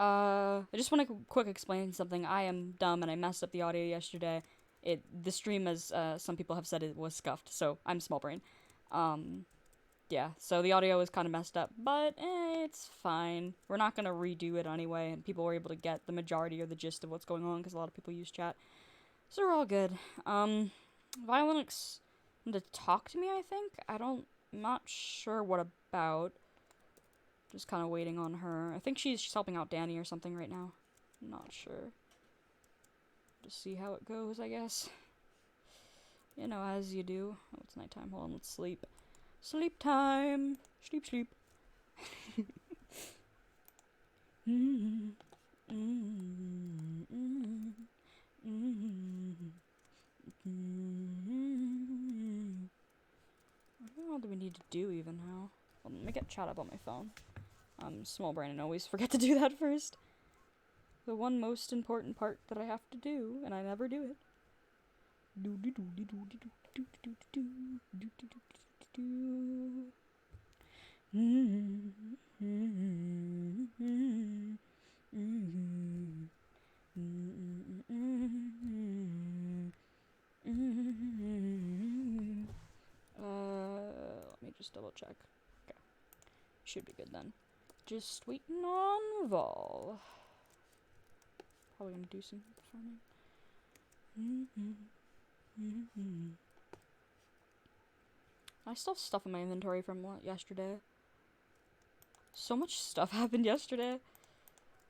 I just want to quick explain something. I am dumb and I messed up the audio yesterday. The stream, as some people have said, it was scuffed, so I'm small brain. Yeah, so the audio was kind of messed up, but it's fine. We're not gonna redo it anyway, and people were able to get the majority or the gist of what's going on because a lot of people use chat, so we're all good. Violanix wanted to talk to me. I think I'm not sure what about. Just kind of waiting on her. I think she's helping out Danny or something right now. Not sure. Just see how it goes, I guess. You know, as you do. Oh, it's nighttime. Hold on, let's sleep. Sleep time. Sleep, sleep. What do we need to do even now? Well, let me get chat up on my phone. I'm small brain and always forget to do that first. The one most important part that I have to do, and I never do it. Let me just double check. Okay. Should be good then. Just waiting on Vol. Probably gonna do some farming. I still have stuff in my inventory from yesterday. So much stuff happened yesterday.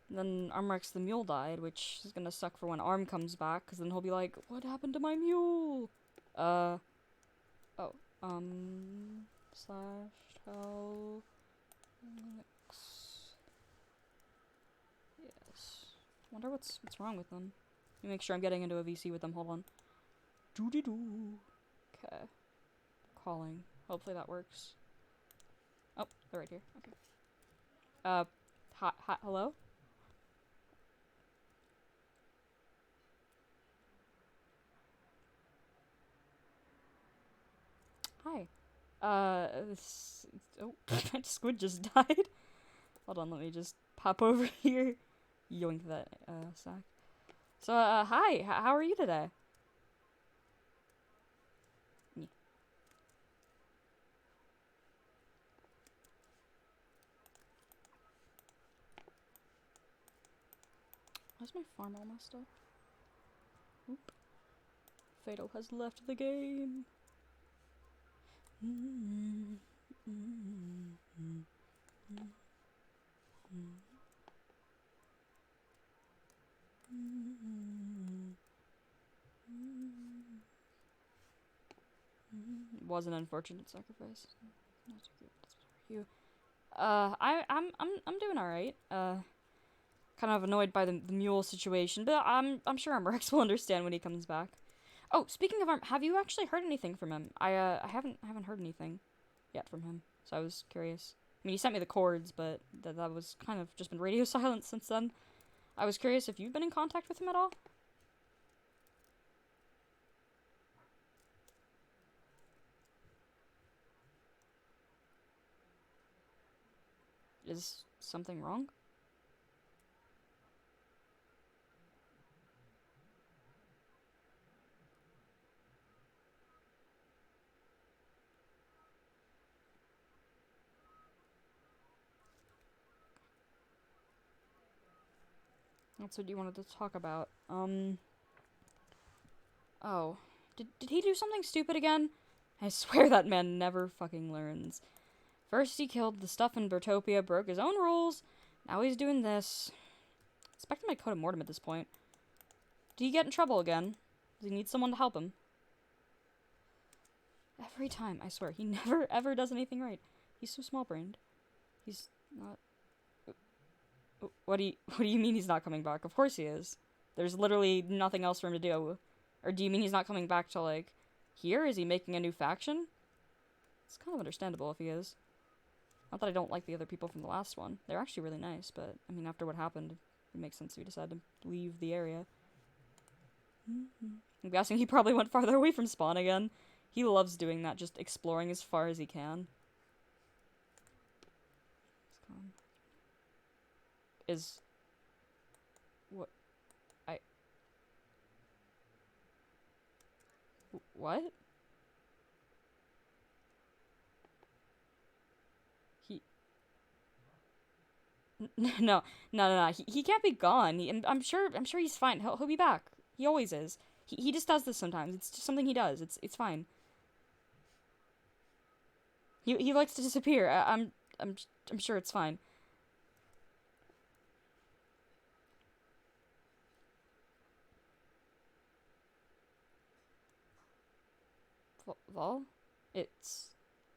And then Armrex the mule died, which is gonna suck for when Arm comes back, because then he'll be like, what happened to my mule? Slash tell Linux. Yes. Wonder what's wrong with them. Let me make sure I'm getting into a VC with them. Hold on. Doo-dee-doo. Okay. Calling. Hopefully that works. Oh, they're right here. Okay. Hi, hello? Hi. Oh, that squid just died. Hold on, let me just pop over here. Yoink that, sack. So, hi, how are you today? Yeah. Why's my farm all messed up? Oop. Fatal has left the game. Was an unfortunate sacrifice. Not too good. You. I'm doing all right. Kind of annoyed by the mule situation, but I'm sure Rex will understand when he comes back. Oh, speaking of Arm, have you actually heard anything from him? I haven't heard anything yet from him, so I was curious. I mean, he sent me the chords, but that was kind of just been radio silence since then. I was curious if you've been in contact with him at all. Is something wrong? That's what you wanted to talk about. Oh. Did he do something stupid again? I swear that man never fucking learns. First he killed the stuff in Bertopia, broke his own rules. Now he's doing this. I expect him to code a mortem at this point. Did he get in trouble again? Does he need someone to help him? Every time, I swear, he never ever does anything right. He's so small-brained. He's not... What do you mean he's not coming back? Of course he is. There's literally nothing else for him to do. Or do you mean he's not coming back to, like, here? Is he making a new faction? It's kind of understandable if he is. Not that I don't like the other people from the last one. They're actually really nice, but, I mean, after what happened, it makes sense he decided to leave the area. I'm guessing he probably went farther away from spawn again. He loves doing that, just exploring as far as he can. Is What? I... What? He... No, no, no, no. He can't be gone. I'm sure he's fine. He'll be back. He always is. He just does this sometimes. It's just something he does. It's fine. He likes to disappear. I'm I'm sure it's fine. Vol? It's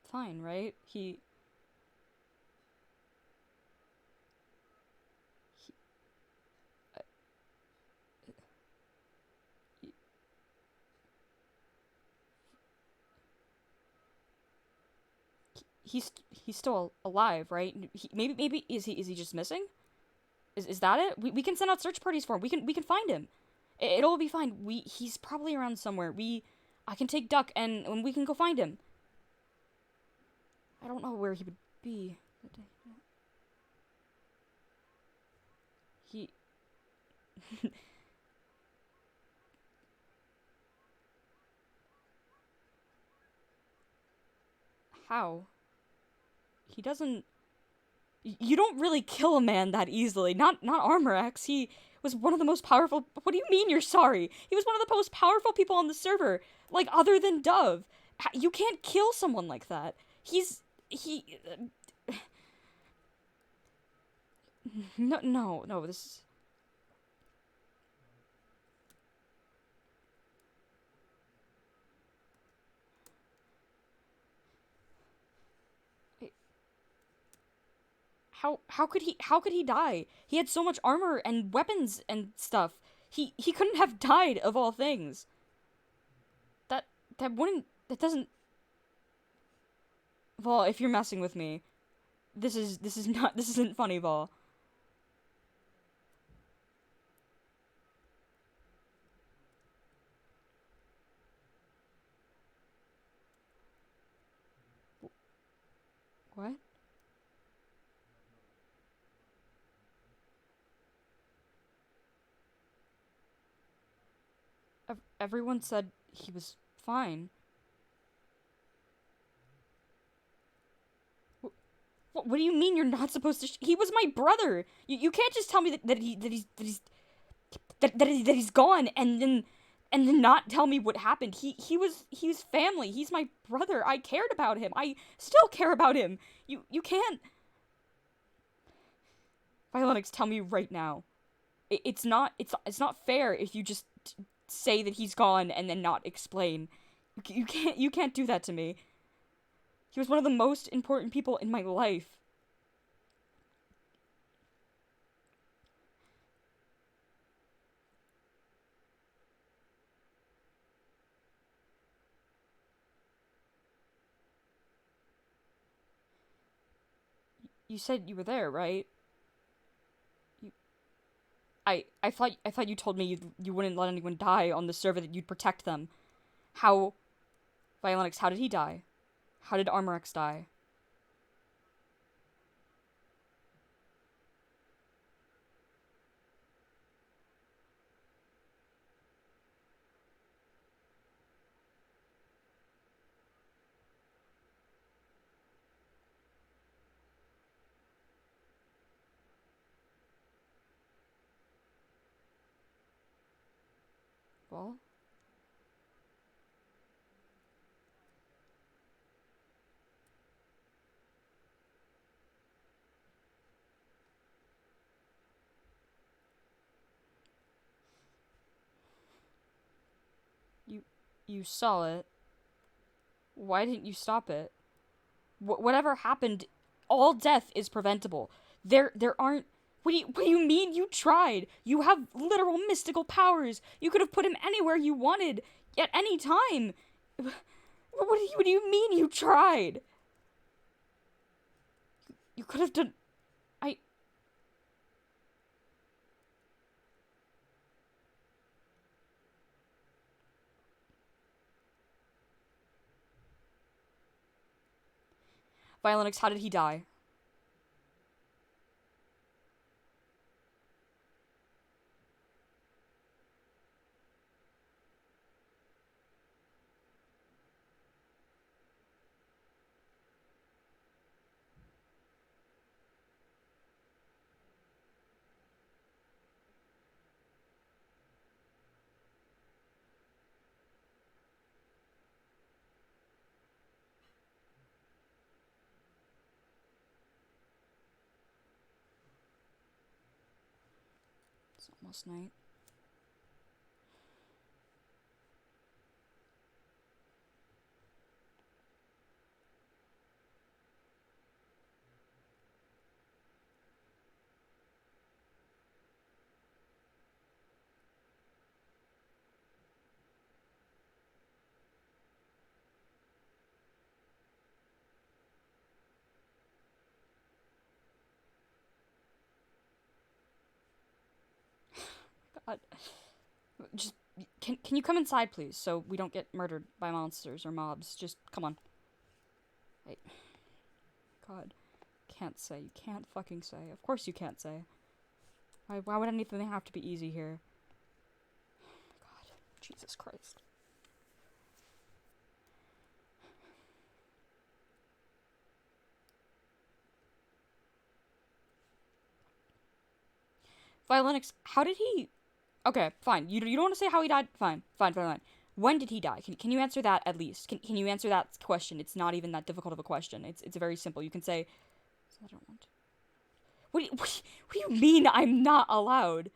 fine, right? He, uh, he he's still alive, right? Maybe is he just missing? Is that it? We can send out search parties for him. We can find him. It'll be fine. He's probably around somewhere. I can take Duck and we can go find him. I don't know where he would be. He how? He doesn't. You don't really kill a man that easily. Not Armor X. He was one of the most powerful. What do you mean you're sorry? He was one of the most powerful people on the server, like other than Dove. You can't kill someone like that. He. No. This is. How could he die? He had so much armor and weapons and stuff. He couldn't have died of all things. That that doesn't. Vol, if you're messing with me, this isn't funny, Vol. What? Everyone said he was fine. What do you mean you're not supposed to? He was my brother. You can't just tell me that he's gone and then not tell me what happened. He was family. He's my brother. I cared about him. I still care about him. You can't. Violanix, tell me right now. It's not fair if you just say that he's gone and then not explain. You can't do that to me. He was one of the most important people in my life. You said you were there, right? You, I thought you told me you wouldn't let anyone die on the server, that you'd protect them. How, Violanix, how did he die? How did Armorx die? Well, you you saw it. Why didn't you stop it? Whatever happened, all death is preventable. There aren't. What do you mean you tried? You have literal mystical powers. You could have put him anywhere you wanted at any time. What do you mean you tried? You could have done. I. Violinix, how did he die? It's almost night. God. Just, can you come inside, please, so we don't get murdered by monsters or mobs? Just, come on. Wait. God. Can't say. You can't fucking say. Of course you can't say. Why would anything have to be easy here? God. Jesus Christ. Violanix, how did he... Okay, fine. You don't want to say how he died? Fine. When did he die? Can you answer that at least? Can you answer that question? It's not even that difficult of a question. It's very simple. You can say... I don't want... What do you mean I'm not allowed?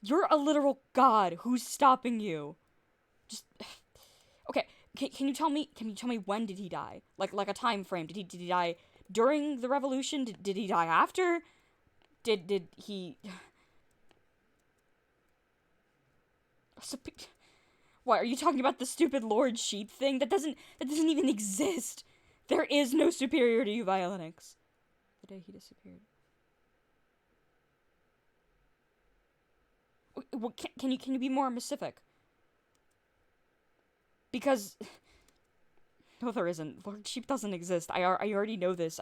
You're a literal god. Who's stopping you? Just... Okay, can you tell me when did he die? Like a time frame. Did he die during the revolution? Did he die after? Did he... What, are you talking about the stupid Lord Sheep thing? That doesn't even exist. There is no superior to you, Violanix. The day he disappeared. Well, can you be more specific? Because no, there isn't. Lord Sheep doesn't exist. I already know this.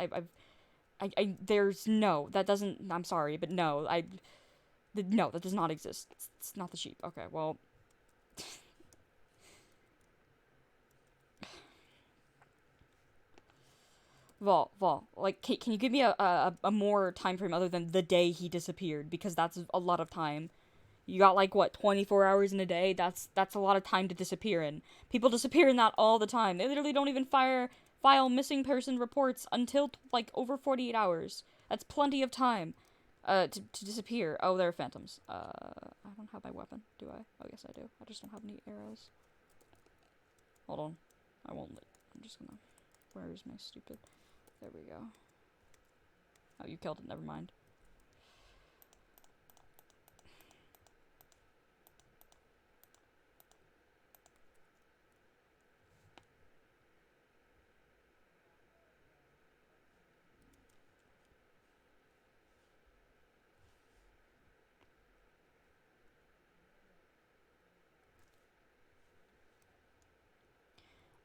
There's no. That doesn't. I'm sorry, but no. No, that does not exist. It's not the sheep. Okay, well. Vol, like, can you give me a more time frame other than the day he disappeared? Because that's a lot of time. You got, like, what, 24 hours in a day? That's a lot of time to disappear in. People disappear in that all the time. They literally don't even file missing person reports until, like, over 48 hours. That's plenty of time, to disappear. Oh, there are phantoms. I don't have my weapon, do I? Oh, yes, I do. I just don't have any arrows. Hold on. I won't I'm just gonna... Where is my stupid... There we go. Oh, you killed it. Never mind.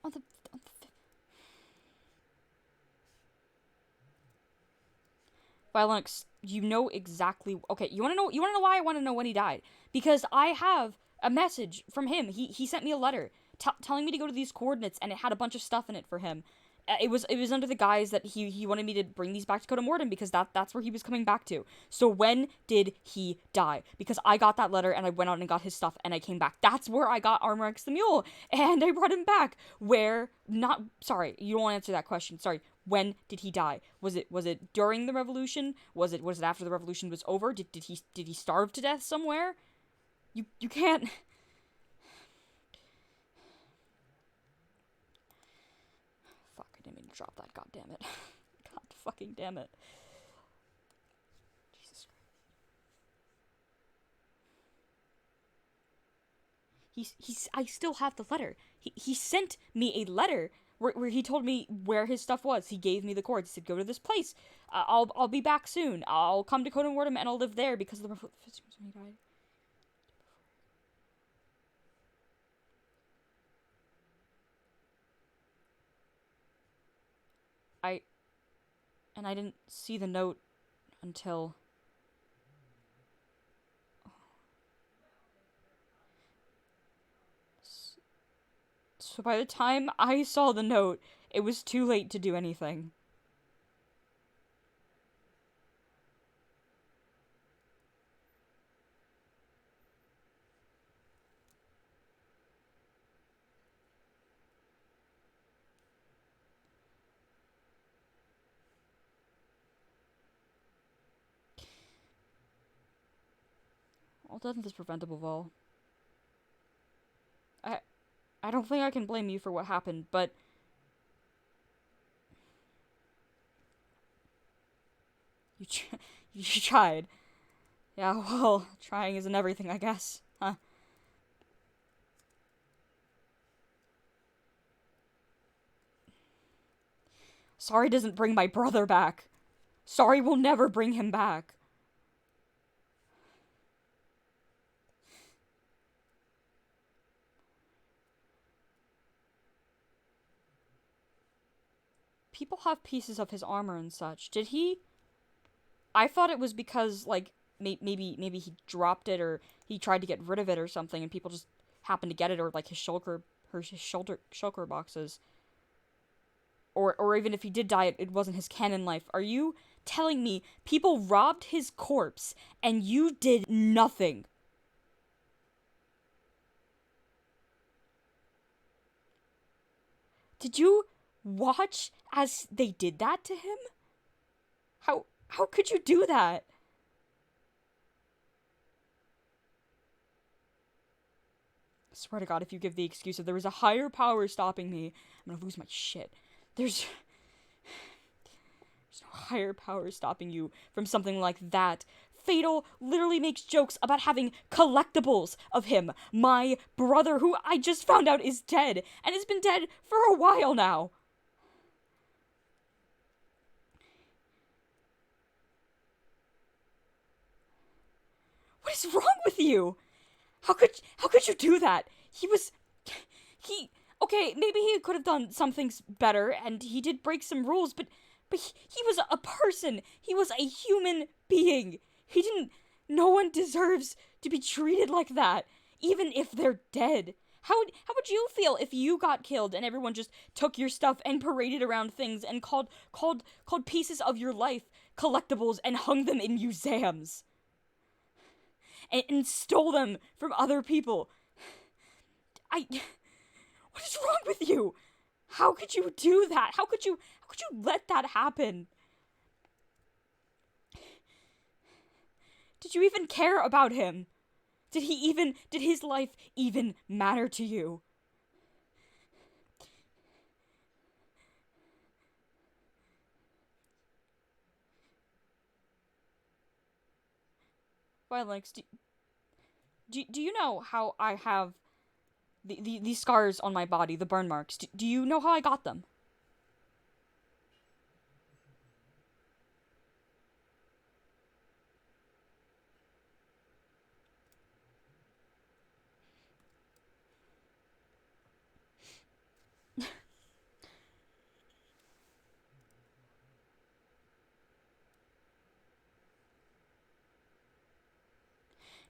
On the Violanix, you know exactly... Okay, you wanna know why I wanna know when he died? Because I have a message from him. He sent me a letter telling me to go to these coordinates, and it had a bunch of stuff in it for him. It was under the guise that he wanted me to bring these back to Coda Mortem, because that's where he was coming back to. So when did he die? Because I got that letter, and I went out and got his stuff, and I came back. That's where I got Armor X the Mule, and I brought him back. Where... Not... Sorry, you don't want to answer that question. Sorry. When did he die? Was it during the revolution? Was it after the revolution was over? Did he starve to death somewhere? You can't... Fuck, I didn't mean to drop that, god damn it. God fucking damn it. Jesus Christ. I still have the letter. He sent me a letter where he told me where his stuff was. He gave me the coords. He said, go to this place. I'll be back soon. I'll come to Coda Mortem and I'll live there because of the revolution when he died. And I didn't see the note until... So by the time I saw the note, it was too late to do anything. All death is preventable, Vol. I don't think I can blame you for what happened, but... You tried. Yeah, well, trying isn't everything, I guess. Huh? Sorry doesn't bring my brother back. Sorry will never bring him back. People have pieces of his armor and such. Did he? I thought it was because, like, maybe he dropped it or he tried to get rid of it or something and people just happened to get it, or like his shulker boxes. Or even if he did die, it wasn't his canon life. Are you telling me people robbed his corpse and you did nothing? Did you watch as they did that to him? How could you do that? I swear to God, if you give the excuse of there was a higher power stopping me, I'm gonna lose my shit. There's no higher power stopping you from something like that. Fatal literally makes jokes about having collectibles of him, my brother, who I just found out is dead, and has been dead for a while now. What is wrong with you? How could you do that? Okay, maybe he could have done some things better, and he did break some rules, but he was a person. He was a human being. No one deserves to be treated like that, even if they're dead. How would you feel if you got killed and everyone just took your stuff and paraded around things and called pieces of your life collectibles and hung them in museums? And stole them from other people. What is wrong with you? How could you do that? How could you let that happen? Did you even care about him? Did his life even matter to you? Violanix, do you know how I have the scars on my body, the burn marks? Do you know how I got them?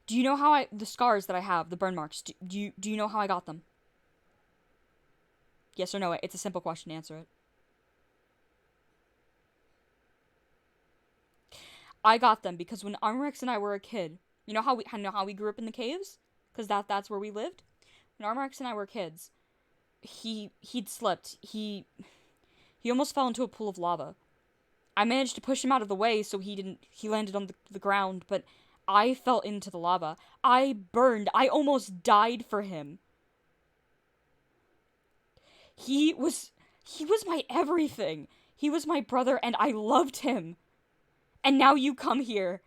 Do you know how the scars that I have, the burn marks, do you know how I got them? Yes or no? It's a simple question, answer it. I got them because when Armorex and I were a kid, you know how we grew up in the caves? Because that's where we lived? When Armorex and I were kids, he'd slipped. He almost fell into a pool of lava. I managed to push him out of the way so he landed on the ground, but I fell into the lava. I burned. I almost died for him. He was my everything. He was my brother and I loved him. And now you come here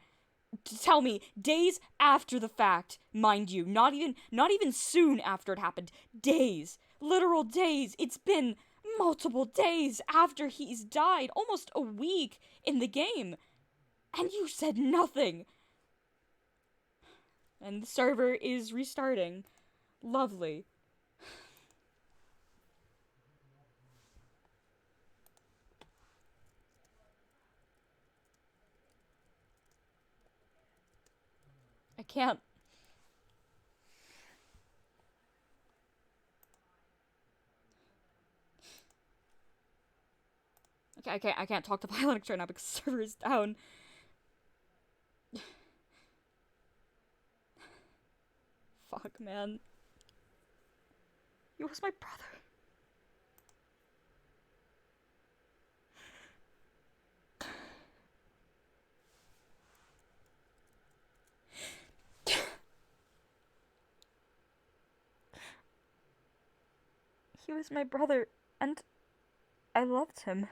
to tell me days after the fact, mind you, not even soon after it happened. Days. Literal days. It's been multiple days after he's died, almost a week in the game. And you said nothing. And the server is restarting. Lovely. I can't. Okay, I can't talk to Violanix right now because the server is down. Fuck, man. He was my brother. He was my brother, and I loved him.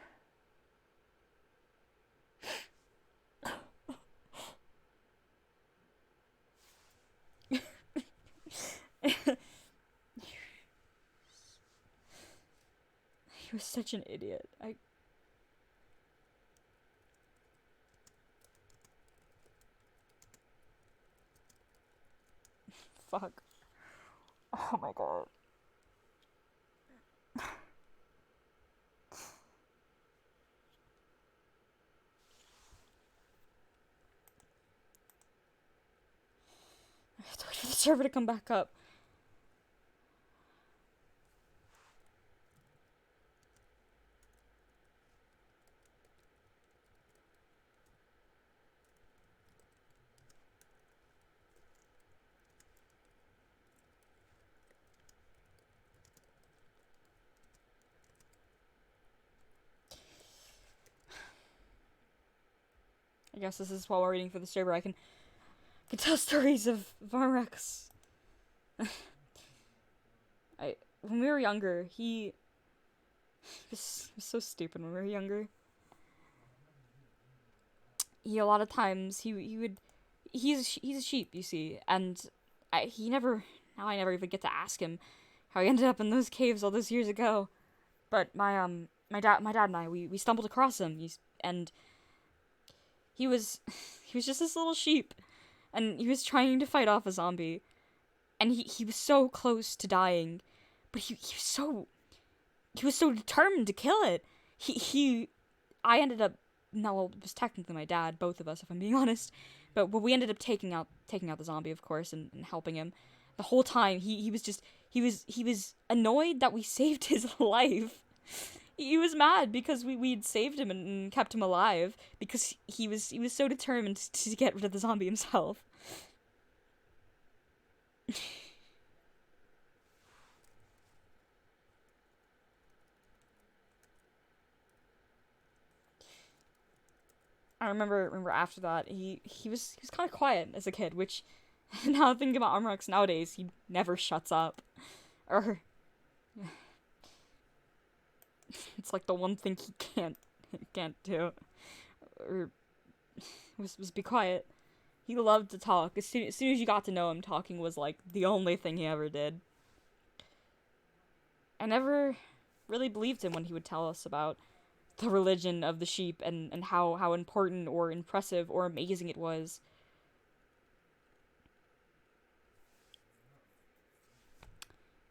He was such an idiot. Fuck. Oh my god. I have to wait for the server to come back up. I guess this is while we're waiting for the server. I can tell stories of Varrex. When we were younger, he was so stupid when we were younger. A lot of times he's a sheep, you see, and I never even get to ask him how he ended up in those caves all those years ago. But my dad and I we stumbled across him, and he was just this little sheep, and he was trying to fight off a zombie, and he was so close to dying, but he was so determined to kill it. I ended up, no, it was technically my dad, both of us, if I'm being honest, but we ended up taking out the zombie, of course, and helping him. The whole time he was annoyed that we saved his life. He was mad because we'd saved him and kept him alive, because he was so determined to get rid of the zombie himself. I remember after that he was kind of quiet as a kid, which now thinking about Armrox nowadays, he never shuts up, or it's like the one thing he can't do, or was be quiet. He loved to talk. As soon as you got to know him, talking was like the only thing he ever did. I never really believed him when he would tell us about the religion of the sheep and how important or impressive or amazing it was.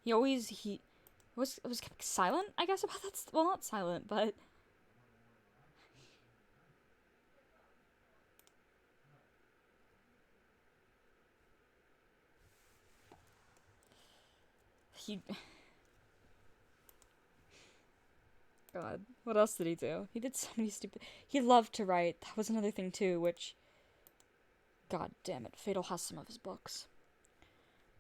He was silent, I guess, about that. Well, not silent, but he. God, what else did he do? He did so many stupid. He loved to write. That was another thing too, which. God damn it, Fatal has some of his books.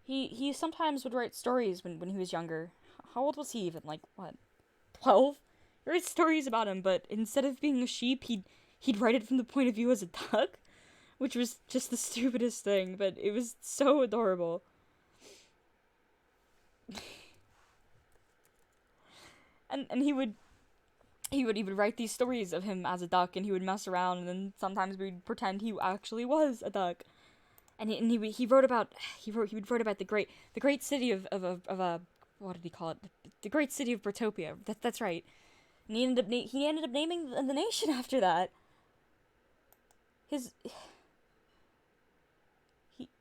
He sometimes would write stories when he was younger. How old was he even? Like, what? 12? He writes stories about him, but instead of being a sheep, he'd write it from the point of view as a duck, which was just the stupidest thing, but it was so adorable. and he would write these stories of him as a duck, and he would mess around, and then sometimes we'd pretend he actually was a duck. And he wrote about the great city of what did he call it? The great city of Brotopia. That's right. And he ended up naming the nation after that.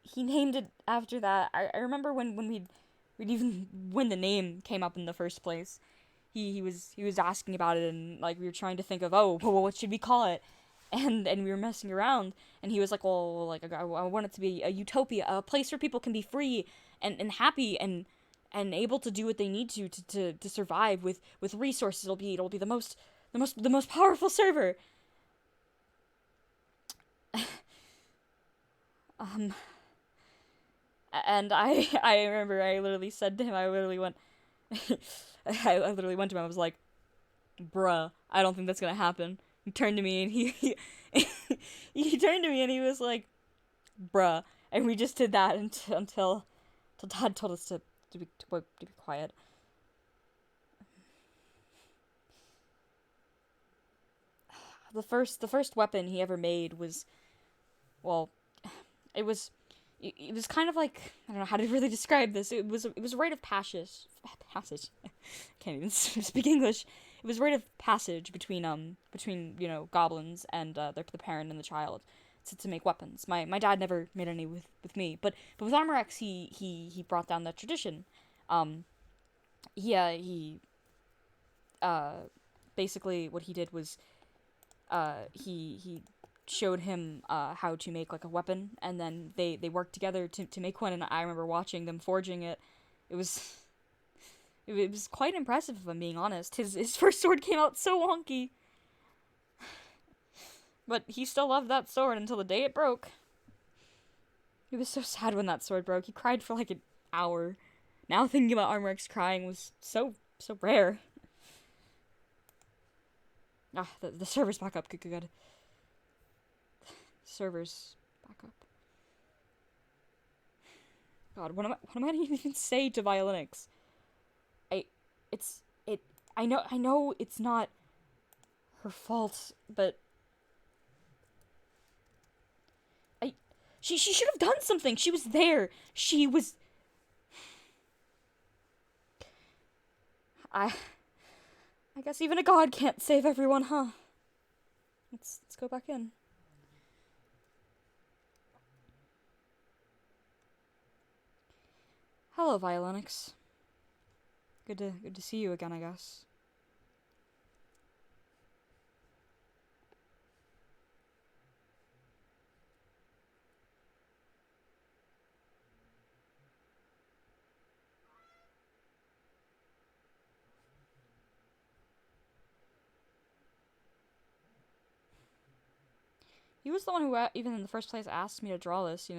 He named it after that. I remember when we'd when the name came up in the first place. He was asking about it, and like we were trying to think of, oh, well, what should we call it? And we were messing around, and he was like, well, like I want it to be a utopia, a place where people can be free and happy and able to do what they need to survive with resources. It'll be the most powerful server. And I remember I literally said to him, I literally went to him, I was like, bruh, I don't think that's gonna happen. He turned to me and he turned to me and he was like, bruh, and we just did that until Todd told us to be quiet. the first weapon he ever made was, well, it was it was kind of like, I don't know how to really describe this. It was a rite of passage. Can't even speak English. It was a rite of passage between goblins and the parent and the child to make weapons. My dad never made any with me, but with Armor X he brought down that tradition. Um, he basically what he did was he showed him how to make like a weapon, and then they worked together to make one. And I remember watching them forging it. It was it was quite impressive, if I'm being honest. His first sword came out so wonky, but he still loved that sword until the day it broke. He was so sad when that sword broke. He cried for like an hour. Now thinking about Armor X crying was so rare. Ah, the server's back up. Good. Servers back up. God, what am I to even say to Violanix? I know it's not her fault, but she should have done something. She was there. She was. I guess even a god can't save everyone, huh? Let's go back in. Hello, Violanix. Good to see you again, I guess. He was the one who even in the first place asked me to draw this,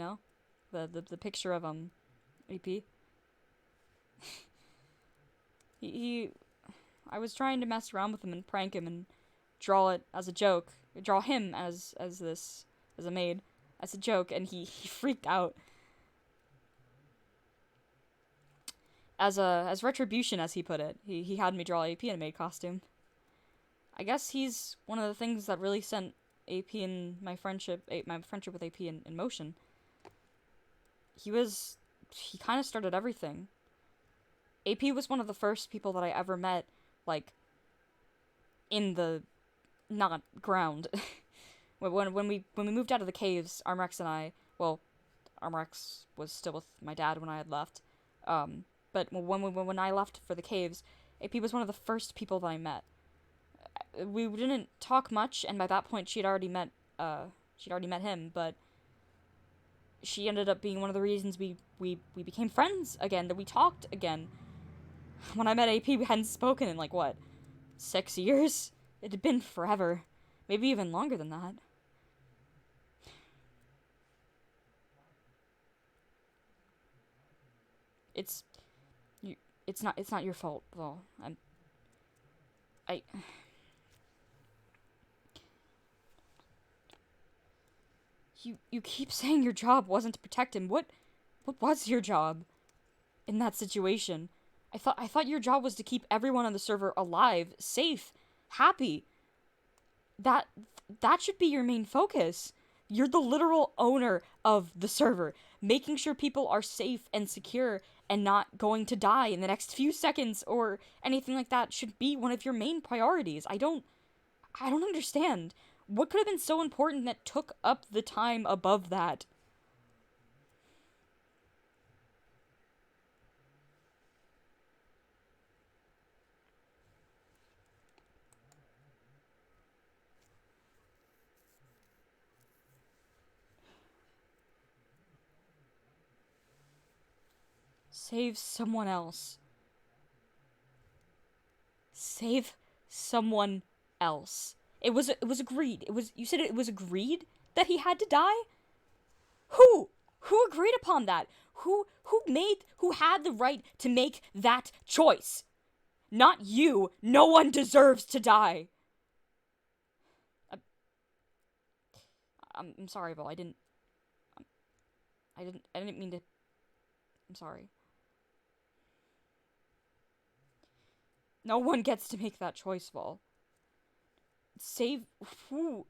the picture of AP. I was trying to mess around with him and prank him and draw it as a joke. Draw him as a maid, as a joke, and he freaked out. As retribution, as he put it, he had me draw AP in a maid costume. I guess he's one of the things that really sent AP and my friendship with AP in motion. He kind of started everything. AP was one of the first people that I ever met, like, in the not ground. when we moved out of the caves, Armor X and I, well, Armor X was still with my dad when I had left. But when I left for the caves, AP was one of the first people that I met. We didn't talk much, and by that point she'd already met him, but she ended up being one of the reasons we became friends again, that we talked again. When I met AP, we hadn't spoken in, 6 years? It had been forever. Maybe even longer than that. It's not your fault, though. You keep saying your job wasn't to protect him. What was your job in that situation? I thought your job was to keep everyone on the server alive, safe, happy. That should be your main focus. You're the literal owner of the server. Making sure people are safe and secure and not going to die in the next few seconds or anything like that should be one of your main priorities. I don't understand. What could have been so important that took up the time above that? Save someone else. Save someone else. It was agreed. You said it was agreed that he had to die? Who agreed upon that? Who had the right to make that choice? Not you. No one deserves to die. I'm sorry, Bo. I didn't mean to. I'm sorry. No one gets to make that choice, Vol. Save... Whew.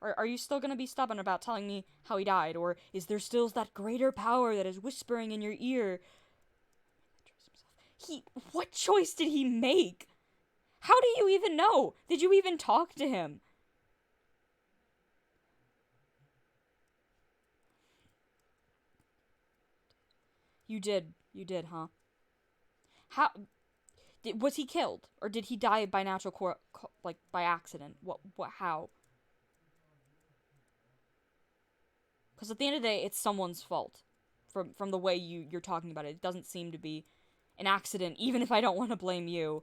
Are you still gonna be stubborn about telling me how he died? Or is there still that greater power that is whispering in your ear? What choice did he make? How do you even know? Did you even talk to him? You did, huh? How... was he killed? Or did he die by natural like, by accident? How? Because at the end of the day, it's someone's fault. From the way you're talking about it. It doesn't seem to be an accident, even if I don't want to blame you.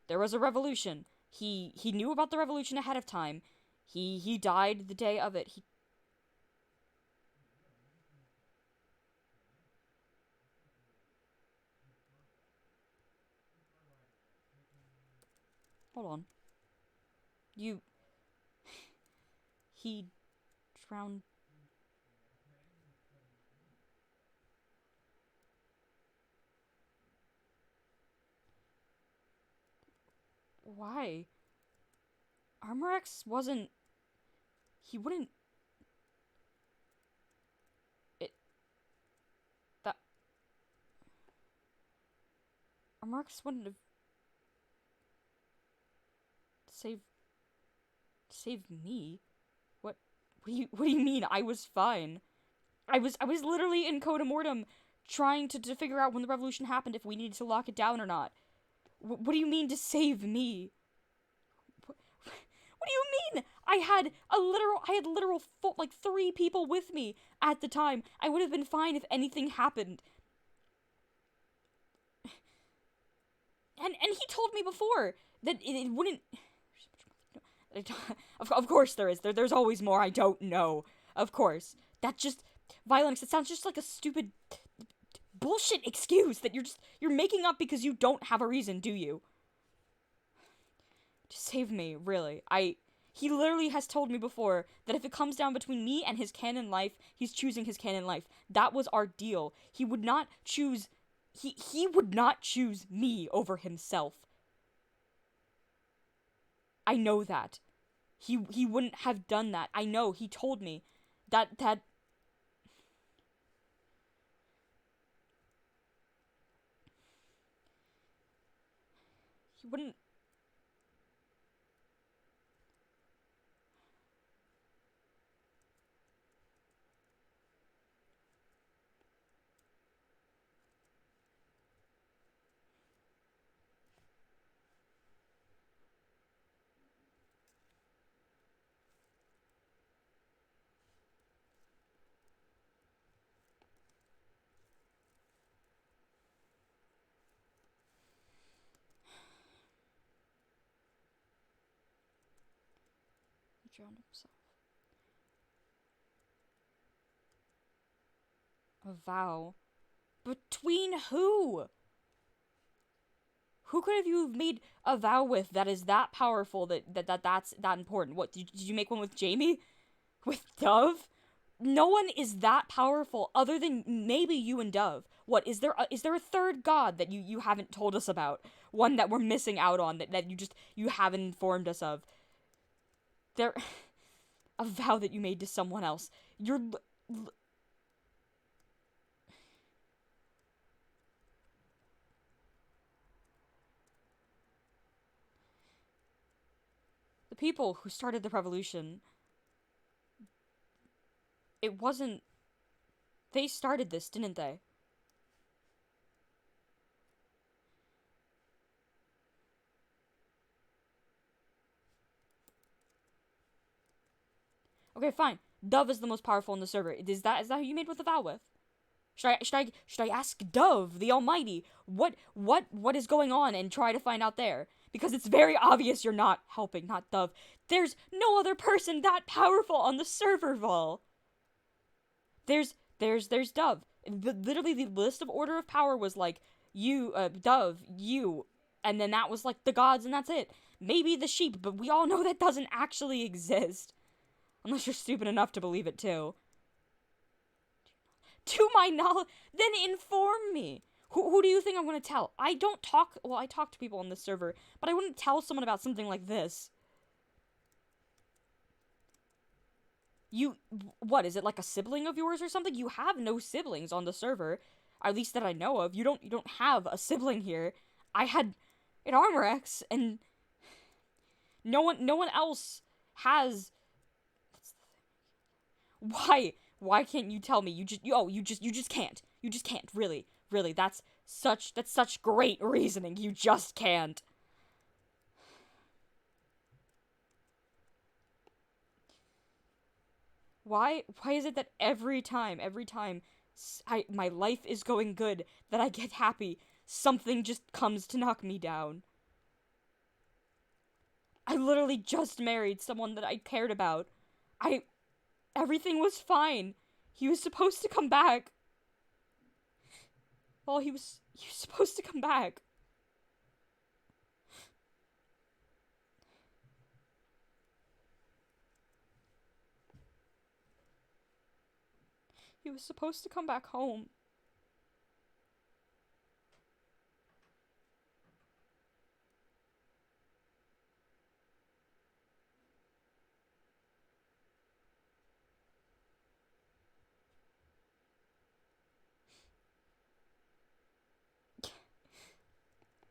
There was a revolution. He knew about the revolution ahead of time. He died the day of it. Hold on. He drowned. Why? Armorex wasn't... He wouldn't... That... Armorex wouldn't have... Saved me? What do you mean? I was fine. I was literally in Coda Mortem trying to figure out when the revolution happened, if we needed to lock it down or not. What do you mean to save me? What do you mean? I had literal like 3 people with me at the time. I would have been fine if anything happened. And he told me before that it wouldn't... Of course there is. There's always more I don't know. Of course. That just... Violanix, it sounds just like a stupid... bullshit excuse that you're making up because you don't have a reason, do you? Just save me, really. He literally has told me before that if it comes down between me and his canon life, he's choosing his canon life. That was our deal. He would not choose... He would not choose me over himself. I know that. He wouldn't have done that. I know, he told me that he wouldn't... He drowned himself. A vow? Between who? Who could have you made a vow with that is that powerful, that's that important? What, did you make one with Jamie? With Dove? No one is that powerful other than maybe you and Dove. What, is there a third god that you haven't told us about? One that we're missing out on, that you haven't informed us of? A vow that you made to someone else. The people who started the revolution, it wasn't... They started this, didn't they? Okay, fine. Dove is the most powerful in the server. Is that who you made with the vow with? Should I ask Dove, the Almighty, what is going on and try to find out there? Because it's very obvious you're not helping, not Dove. There's no other person that powerful on the server, Vol. There's Dove. Literally, the list of order of power was like, you, Dove, you, And then that was like the gods and that's it. Maybe the sheep, but we all know that doesn't actually exist. Unless you're stupid enough to believe it too. To my knowledge, then inform me. Who do you think I'm going to tell? I don't talk, well, I talk to people on this server, but I wouldn't tell someone about something like this. What, is it like a sibling of yours or something? You have no siblings on the server, at least that I know of. You don't have a sibling here. I had an Armor-X, and no one else has. Why can't you tell me? You just can't. You just can't. Really, that's such great reasoning. You just can't. Why is it that every time my life is going good, that I get happy, something just comes to knock me down? I literally just married someone that I cared about. Everything was fine. He was supposed to come back. Well, he was supposed to come back. He was supposed to come back home.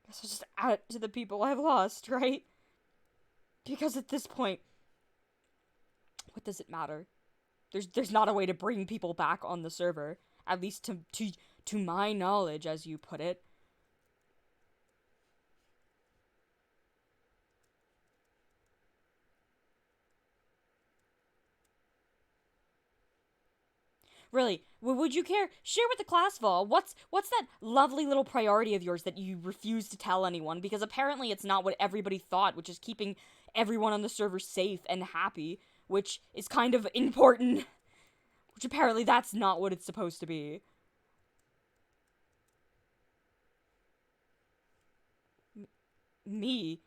Guess I'll just add it to the people I've lost, right? Because at this point, what does it matter? There's not a way to bring people back on the server, at least to my knowledge, as you put it. Really, would you care? Share with the class, Vol. What's that lovely little priority of yours that you refuse to tell anyone? Because apparently it's not what everybody thought, which is keeping everyone on the server safe and happy, which is kind of important. Which apparently that's not what it's supposed to be. Me?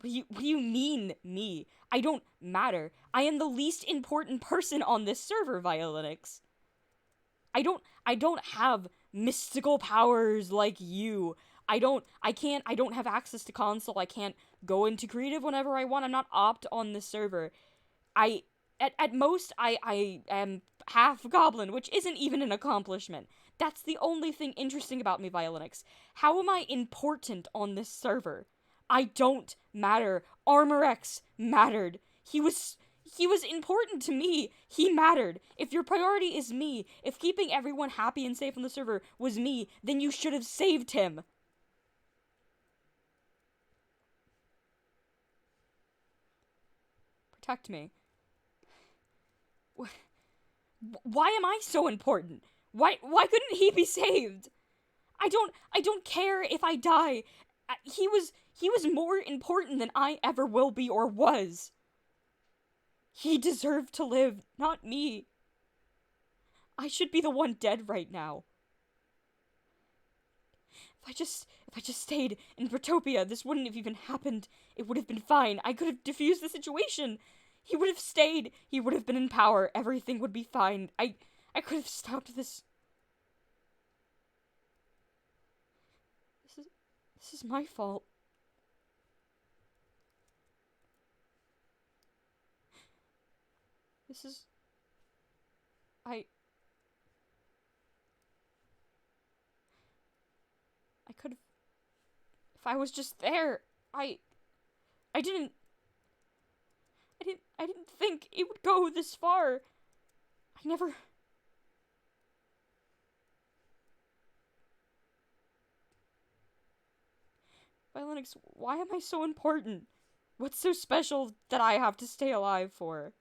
What do you mean, me? I don't matter. I am the least important person on this server, Violanix. I don't have mystical powers like you. I don't have access to console. I can't go into creative whenever I want. I'm not opt on this server. At most I am half goblin, which isn't even an accomplishment. That's the only thing interesting about me, Violinix. How am I important on this server? I don't matter. Armor-X mattered. He was important to me. He mattered. If your priority is me, if keeping everyone happy and safe on the server was me, then you should have saved him. Protect me. Why am I so important? Why couldn't he be saved? I don't care if I die. He was more important than I ever will be or was. He deserved to live, not me. I should be the one dead right now. If I just stayed in Protopia, this wouldn't have even happened. It would have been fine. I could have diffused the situation. He would have stayed. He would have been in power. Everything would be fine. I could have stopped this. This is my fault. This is... I could have... If I was just there, I didn't think it would go this far. I never... Violinix, why am I so important? What's so special that I have to stay alive for?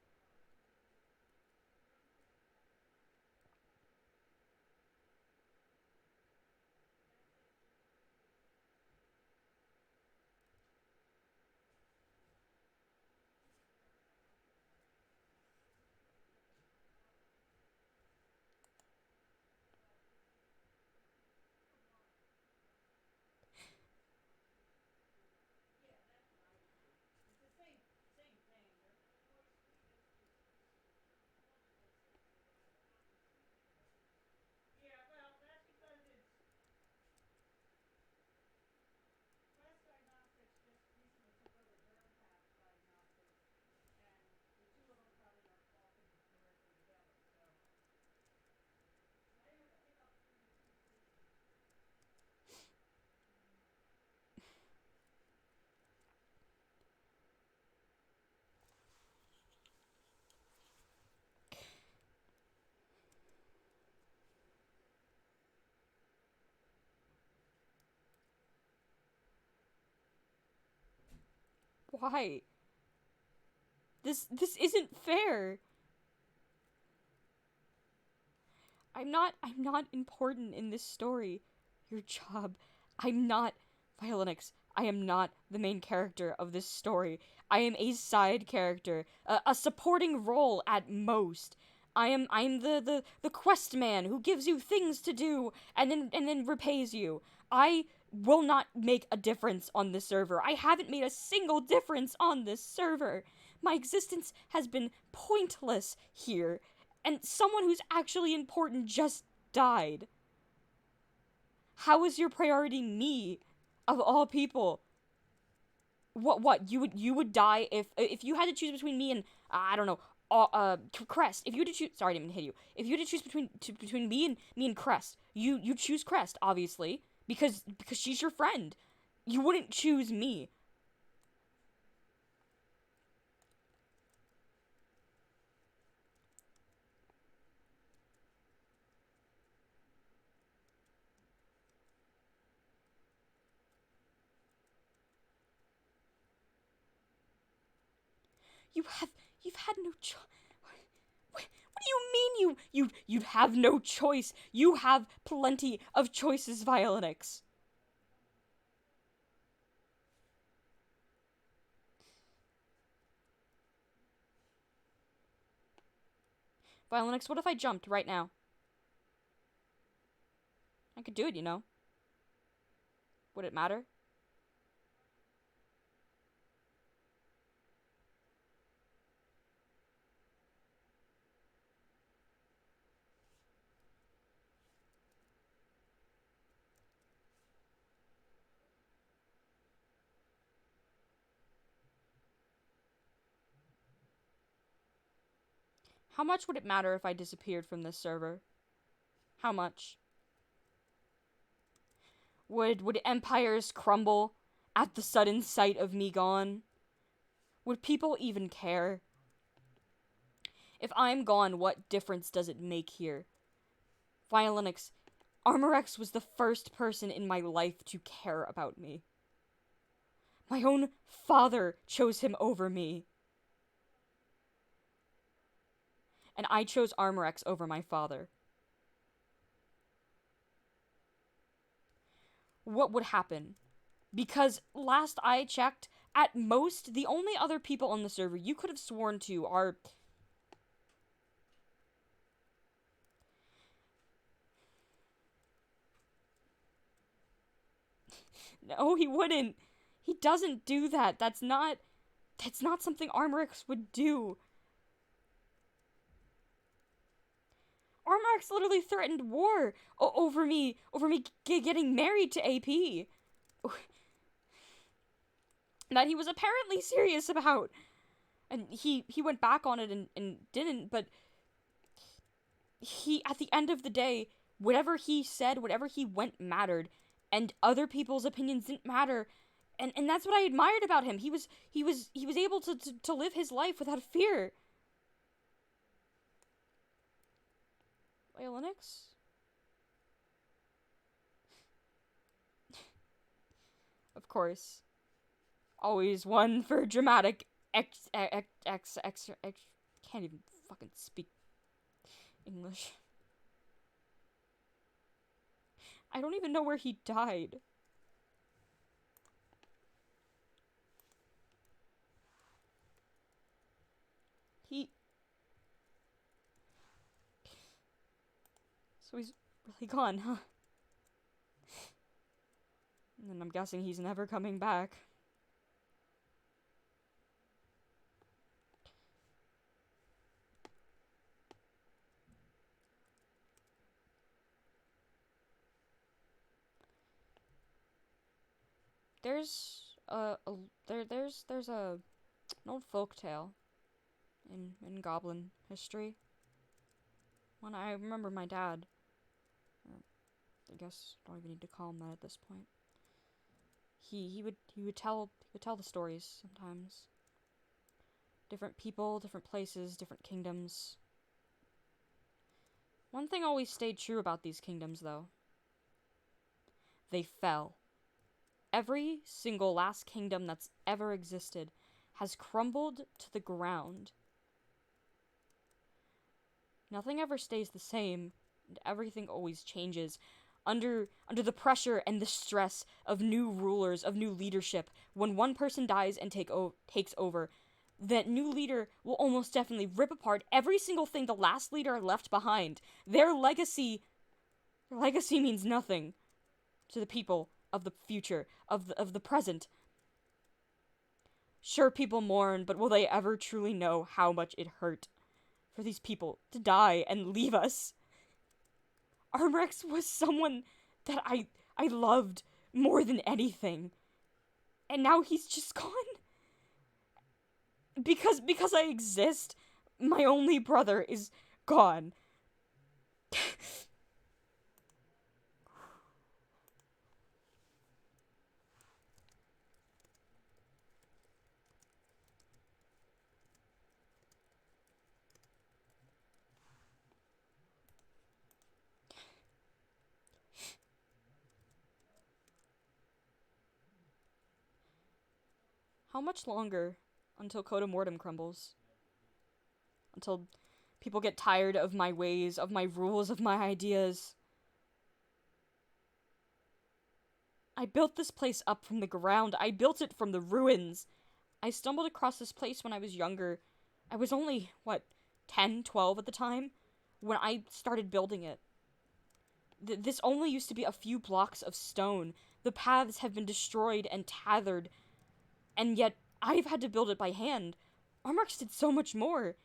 Why? This isn't fair. I'm not important in this story. Your job. I'm not Violanix. I am not the main character of this story. I am a side character, a supporting role at most. I'm the quest man who gives you things to do and then repays you. I will not make a difference on this server. I haven't made a single difference on this server. My existence has been pointless here, and someone who's actually important just died. How is your priority me, of all people? What you would die if you had to choose between me and I don't know, Crest. If you had to choose, sorry, I didn't hit you. If you had to choose between me and Crest, you choose Crest, obviously, because she's your friend. You wouldn't choose me. You've had no choice. What do you mean you'd have no choice? You have plenty of choices, Violanix. Violanix, what if I jumped right now? I could do it, you know. Would it matter? How much would it matter if I disappeared from this server? How much? Would empires crumble at the sudden sight of me gone? Would people even care? If I'm gone, what difference does it make here? Violanix, Armorex was the first person in my life to care about me. My own father chose him over me. And I chose Armorex over my father. What would happen? Because last I checked, at most, the only other people on the server you could have sworn to are... No, he wouldn't. He doesn't do that. That's not something Armorex would do. Armorex literally threatened war over me getting married to AP. That he was apparently serious about. And he went back on it and didn't, but he, at the end of the day, whatever he said, whatever he went mattered, and other people's opinions didn't matter. And that's what I admired about him. He was able to live his life without fear. Violanix? Of course. Always one for dramatic can't even fucking speak English. I don't even know where he died. So he's really gone, huh? And I'm guessing he's never coming back. There's an old folktale in goblin history. When I remember my dad, I guess I don't even need to call him that at this point. He would tell the stories sometimes. Different people, different places, different kingdoms. One thing always stayed true about these kingdoms, though. They fell. Every single last kingdom that's ever existed has crumbled to the ground. Nothing ever stays the same, and everything always changes. Under the pressure and the stress of new rulers, of new leadership, when one person dies and takes over, that new leader will almost definitely rip apart every single thing the last leader left behind. Their legacy means nothing to the people of the future, of the present. Sure, people mourn, but will they ever truly know how much it hurt for these people to die and leave us? Armrex was someone that I loved more than anything. And now he's just gone. Because I exist, my only brother is gone. How much longer until Coda Mortem crumbles? Until people get tired of my ways, of my rules, of my ideas? I built this place up from the ground. I built it from the ruins. I stumbled across this place when I was younger. I was only, 10, 12 at the time? When I started building it. This only used to be a few blocks of stone. The paths have been destroyed and tethered. And yet, I've had to build it by hand. Armarx did so much more.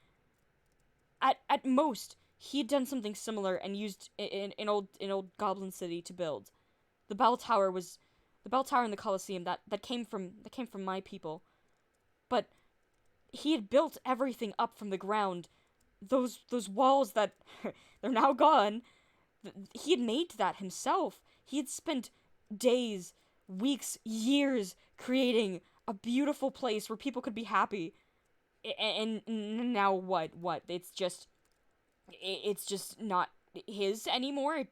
At most, he had done something similar and used in old Goblin City to build. The bell tower in the Colosseum that came from my people. But he had built everything up from the ground. Those walls that they're now gone. He had made that himself. He had spent days, weeks, years creating a beautiful place where people could be happy. And now what? It's just not his anymore.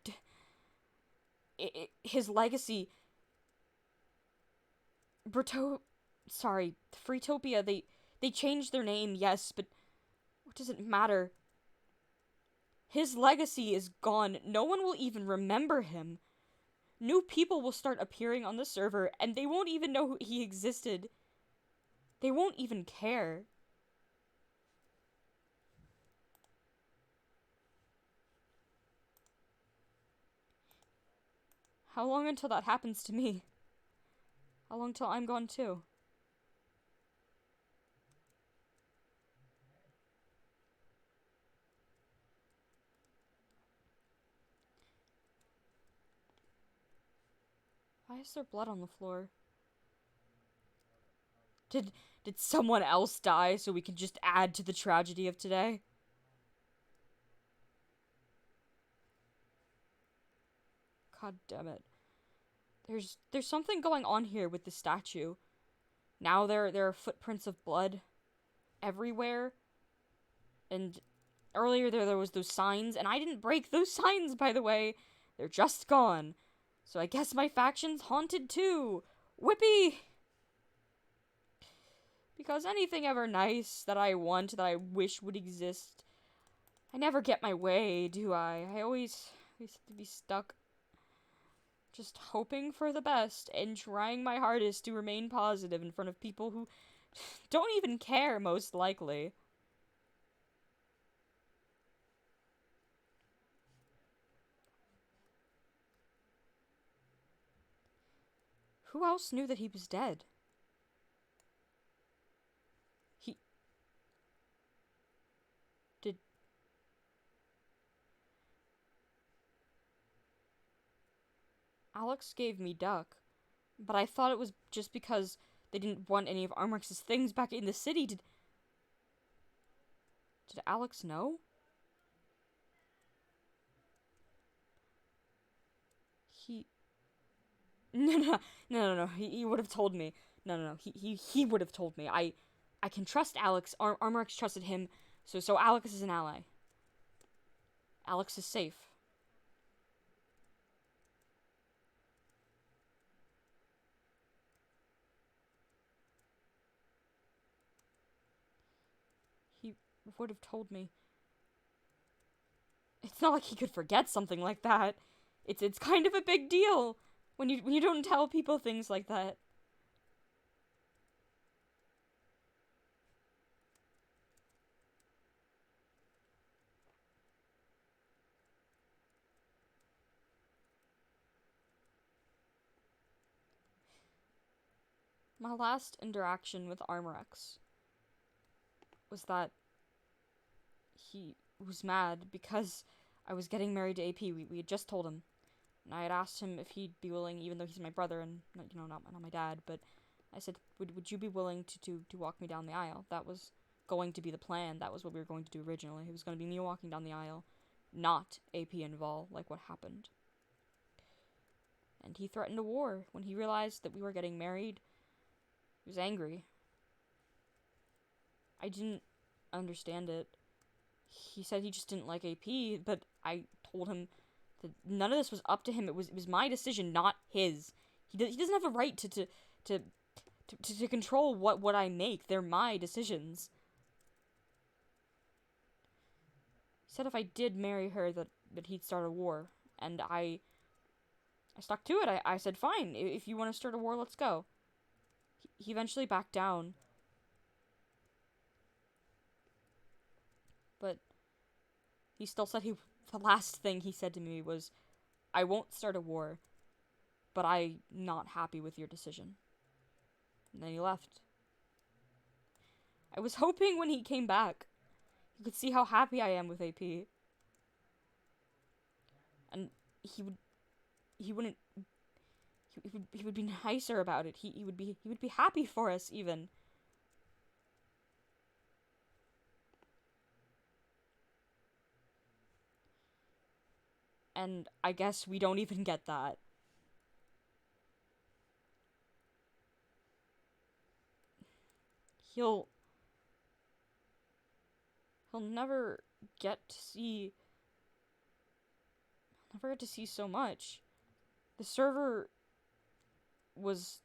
His legacy. Freetopia, they changed their name, yes, but what does it matter? His legacy is gone. No one will even remember him. New people will start appearing on the server, and they won't even know he existed. They won't even care. How long until that happens to me? How long till I'm gone too? Why is there blood on the floor? Did someone else die so we can just add to the tragedy of today? God damn it. There's something going on here with the statue. Now there are footprints of blood everywhere. And earlier there was those signs, and I didn't break those signs, by the way. They're just gone. So I guess my faction's haunted too. Whippy! Because anything ever nice that I want, that I wish would exist, I never get my way, do I? I always have to be stuck just hoping for the best and trying my hardest to remain positive in front of people who don't even care, most likely. Who else knew that he was dead? Alex gave me Duck, but I thought it was just because they didn't want any of Armarx's things back in the city. Did Alex know? No. He would have told me. No. He would have told me. I can trust Alex. Armarx trusted him, so Alex is an ally. Alex is safe. would have told me. It's not like he could forget something like that. It's kind of a big deal when you don't tell people things like that. My last interaction with Armorex was that he was mad because I was getting married to AP. We had just told him. And I had asked him if he'd be willing, even though he's my brother and, you know, not my dad, but I said, would you be willing to walk me down the aisle? That was going to be the plan. That was what we were going to do originally. It was going to be me walking down the aisle, not AP and Vol, like what happened. And he threatened a war when he realized that we were getting married. He was angry. I didn't understand it. He said he just didn't like AP, but I told him that none of this was up to him. It was my decision, not his. He doesn't have a right to control what I make. They're my decisions. He said if I did marry her that he'd start a war, and I stuck to it. I said fine. If you want to start a war, let's go. He eventually backed down. But he still said the last thing he said to me was, I won't start a war, but I'm not happy with your decision. And then he left. I was hoping when he came back, you could see how happy I am with AP. And he would be nicer about it. He would be happy for us even. And I guess we don't even get that. He'll never get to see so much. The server was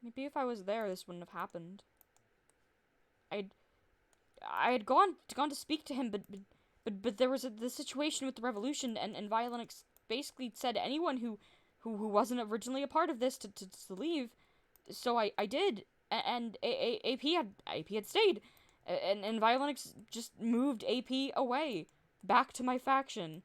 maybe if I was there this wouldn't have happened. I had gone to speak to him, but there was the situation with the revolution, and Violanix basically said anyone who wasn't originally a part of this to leave. So I did, and AP had stayed, and Violanix just moved AP away back to my faction.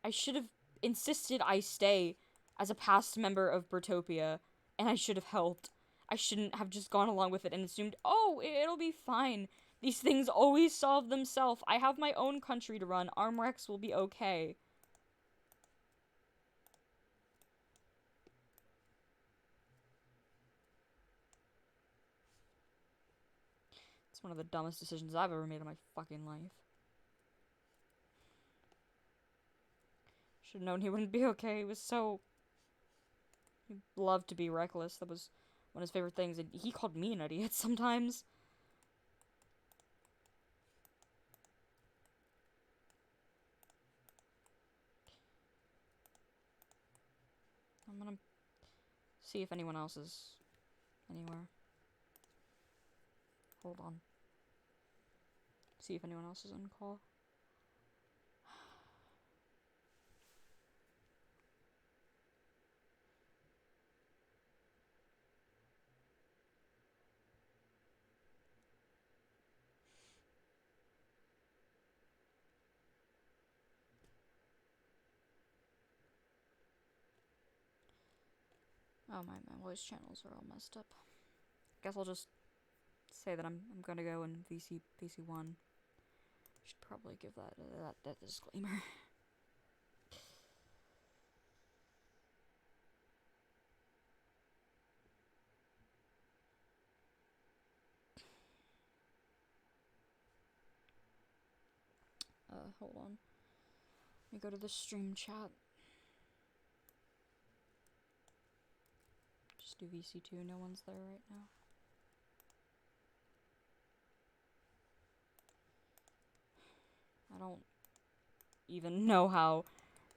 I should have insisted I stay as a past member of Bertopia, and I should have helped. I shouldn't have just gone along with it and assumed, oh, it'll be fine. These things always solve themselves. I have my own country to run. Armorex will be okay. It's one of the dumbest decisions I've ever made in my fucking life. Should have known he wouldn't be okay. He was so... He loved to be reckless. That was one of his favorite things. And he called me an idiot sometimes. I'm gonna see if anyone else is anywhere. Hold on. See if anyone else is on call. Oh, my voice channels are all messed up. Guess I'll just say that I'm gonna go in VC1. Should probably give that disclaimer. Hold on. Let me go to the stream chat. Just do VC2, no one's there right now. don't even know how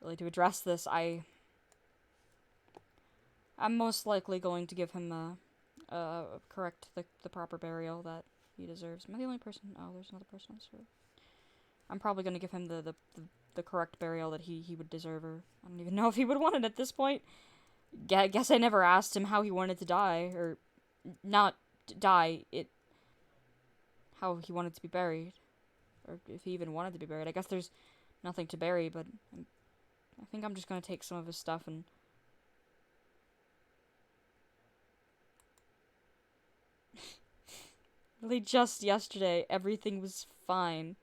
really to address this. I'm most likely going to give him correct the proper burial that he deserves. Am I the only person? Oh, there's another person on server. I'm probably going to give him the correct burial that he would deserve, or I don't even know if he would want it at this point. Guess I never asked him how he wanted to die, or not die, how he wanted to be buried, or if he even wanted to be buried. I guess there's nothing to bury, but I think I'm just going to take some of his stuff and... Really, just yesterday, everything was fine.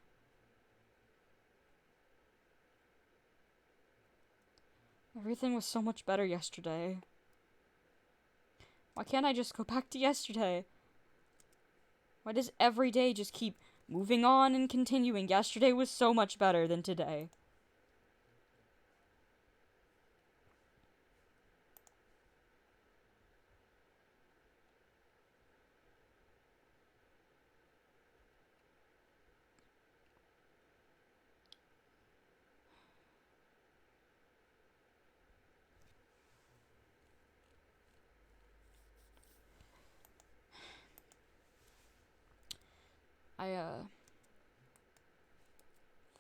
Everything was so much better yesterday. Why can't I just go back to yesterday? Why does every day just keep moving on and continuing? Yesterday was so much better than today.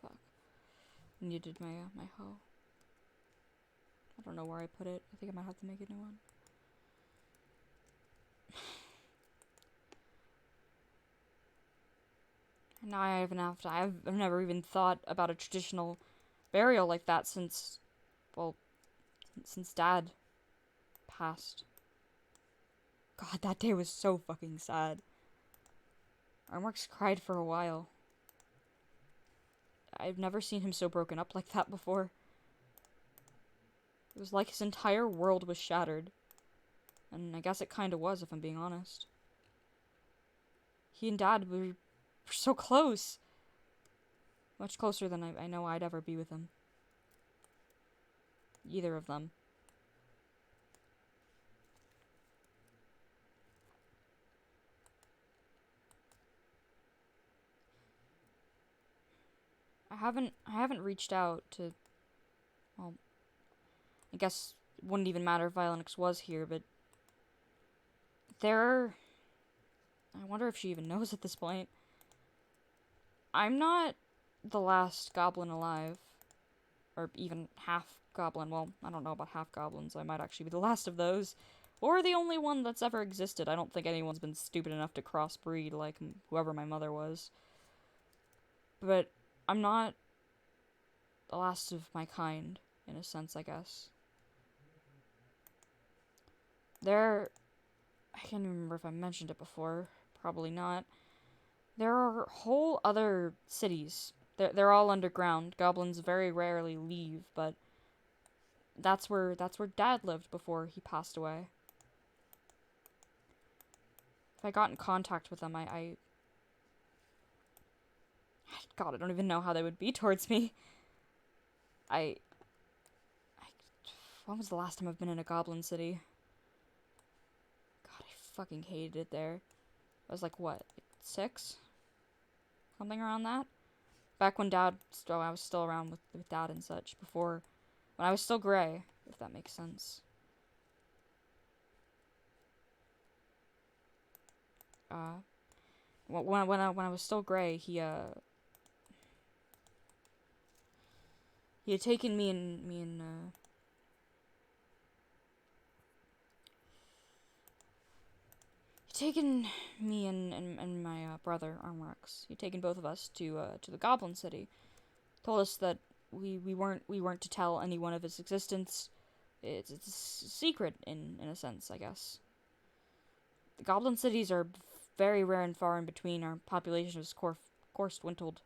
Fuck. Needed my hoe. I don't know where I put it. I think I might have to make a new one. Now I've never even thought about a traditional burial like that since Dad passed. God, that day was so fucking sad. Armworks cried for a while. I've never seen him so broken up like that before. It was like his entire world was shattered. And I guess it kinda was, if I'm being honest. He and Dad were so close. Much closer than I know I'd ever be with him. Either of them. I haven't reached out to... Well, I guess it wouldn't even matter if Violanix was here, but... I wonder if she even knows at this point. I'm not the last goblin alive. Or even half goblin. Well, I don't know about half goblins. I might actually be the last of those. Or the only one that's ever existed. I don't think anyone's been stupid enough to crossbreed like whoever my mother was. But I'm not the last of my kind, in a sense, I guess. I can't even remember if I mentioned it before. Probably not. There are whole other cities. They're all underground. Goblins very rarely leave, but that's where Dad lived before he passed away. If I got in contact with them, God, I don't even know how they would be towards me. When was the last time I've been in a goblin city? God, I fucking hated it there. I was like, what, like 6? Something around that? Back when I was still around with Dad and such, when I was still gray, if that makes sense. When I was still gray, he had taken me and my brother Armrex. He'd taken both of us to the Goblin City. Told us that we weren't to tell anyone of its existence. It's a secret in a sense, I guess. The Goblin cities are very rare and far in between. Our population has course dwindled.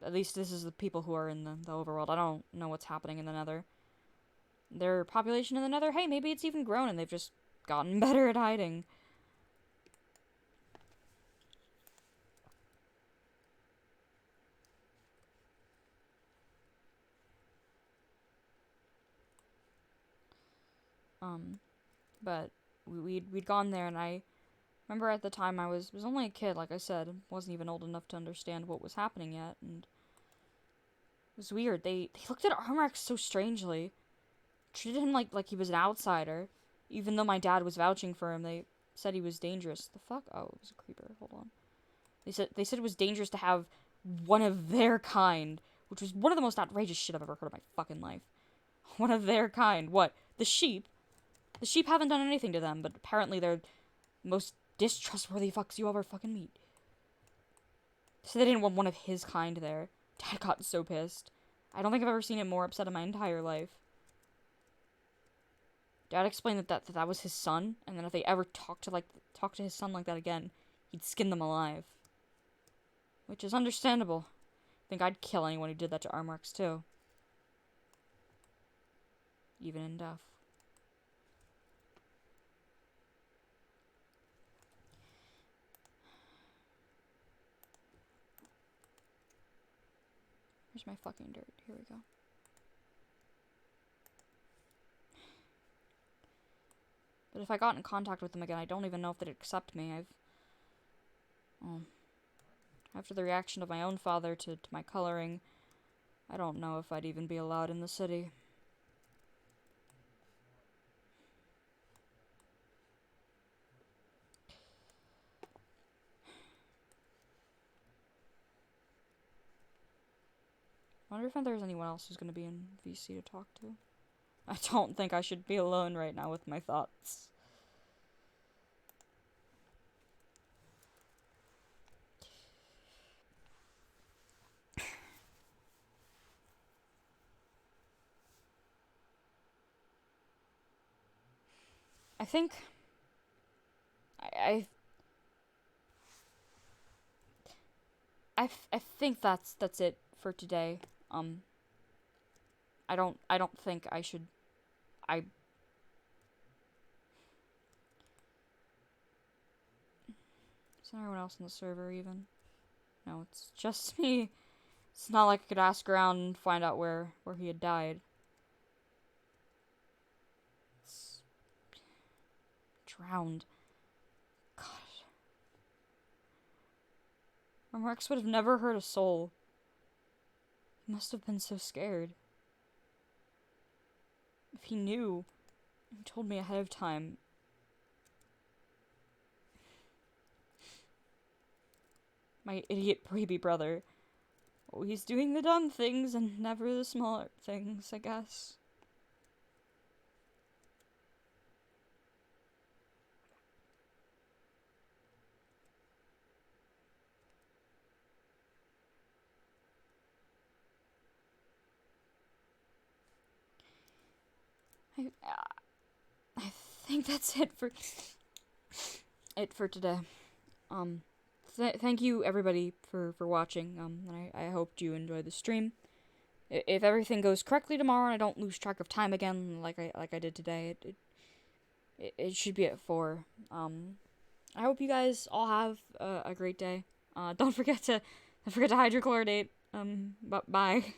At least this is the people who are in the overworld. I don't know what's happening in the Nether. Their population in the Nether, hey, maybe it's even grown and they've just gotten better at hiding. But we'd gone there, and I Remember at the time I was only a kid, like I said, wasn't even old enough to understand what was happening yet, and it was weird. They looked at Armrex so strangely. Treated him like he was an outsider. Even though my dad was vouching for him, they said he was dangerous. The fuck? Oh, it was a creeper. Hold on. They said it was dangerous to have one of their kind, which was one of the most outrageous shit I've ever heard in my fucking life. One of their kind. What? The sheep? The sheep haven't done anything to them, but apparently they're the most distrustworthy fucks you ever fucking meet. So they didn't want one of his kind there. Dad got so pissed. I don't think I've ever seen him more upset in my entire life. Dad explained that was his son, and then if they ever talk to his son like that again, he'd skin them alive. Which is understandable. I think I'd kill anyone who did that to Armrex too. Even in death. Where's my fucking dirt? Here we go. But if I got in contact with them again, I don't even know if they'd accept me. After the reaction of my own father to my coloring, I don't know if I'd even be allowed in the city. I wonder if there's anyone else who's going to be in VC to talk to. I don't think I should be alone right now with my thoughts. I think I think that's it for today. I don't think I should. Is there anyone else on the server even? No, it's just me. It's not like I could ask around and find out where he had died. It's drowned. God. Rex would have never hurt a soul. He must have been so scared. If he knew, he told me ahead of time. My idiot baby brother. Oh, he's doing the dumb things and never the smaller things, I guess. I think that's it for today. Thank you everybody for watching. And I hoped you enjoyed the stream. If everything goes correctly tomorrow and I don't lose track of time again like I did today, it should be at 4. I hope you guys all have a great day. Don't forget to hydrochloridate. Bye.